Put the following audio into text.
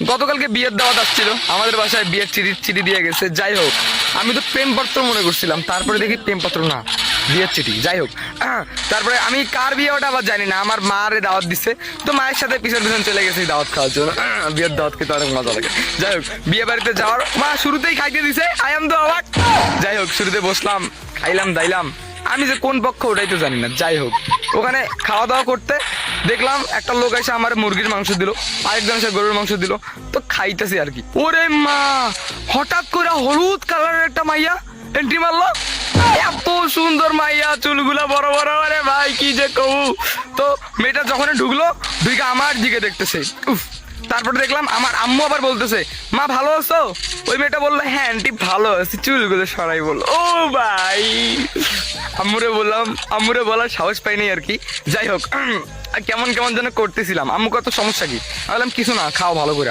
গতকালকে বিয়ের দাওয়াত আসছিল, আমাদের বাসায় বিয়ের চিঠি চিঠি দিয়ে গেছে। যাই হোক, আমি তো প্রেমপত্র মনে করছিলাম, তারপরে দেখি প্রেমপত্র না, বিয়ের চিঠি। যাই হোক, তারপরে আমি কার বিয়ে ওটা আবার জানি না, আমার মারে দাওয়াত দিচ্ছে, তো মায়ের সাথে পিছন পিছন চলে গেছি দাওয়াত খাওয়ার জন্য। বিয়ের দাওয়াত খেতে অনেক মজা লাগে। যাই হোক, বিয়ে বাড়িতে যাওয়ার মা শুরুতেই খাইতে দিছে, আই এম তো অবাক। যাই হোক, শুরুতে বসলাম, খাইলাম দাইলাম, আমি যে কোন পক্ষ ওটাই তো জানি না। যাই হোক, ওখানে খাওয়া দাওয়া করতে দেখলাম একটা লোক এসে আমার মুরগির মাংস দিল, আরেকজন এসে গরুর মাংস দিল, তো খাইতেছি আর কি। ওরে মা, হঠাৎ করে হলুদ কালারের একটা মাইয়া এন্ট্রি মারলো। এত সুন্দর মাইয়া, চুলগুলা বড় বড়, আরে ভাই কি যে কউ। তো মেয়েটা যখন ঢুকলো, ঢুকে আমার দিকে দেখতেছে। উফ। তারপর দেখলাম আমার আম্মু আবার বলতেছে, মা ভালো আছো? ওই মেয়েটা বললো, হ্যাঁ আন্টি ভালো আছি, চুলগুলো সরাই বললো। ও ভাই, আম্মুরে বলার সাহস পাইনি আর কি। যাই হোক, কেমন কেমন যেন করতেছিলাম। আম্মু কত সমস্যা কি? আমি বললাম কিছু না, খাও ভালো করে।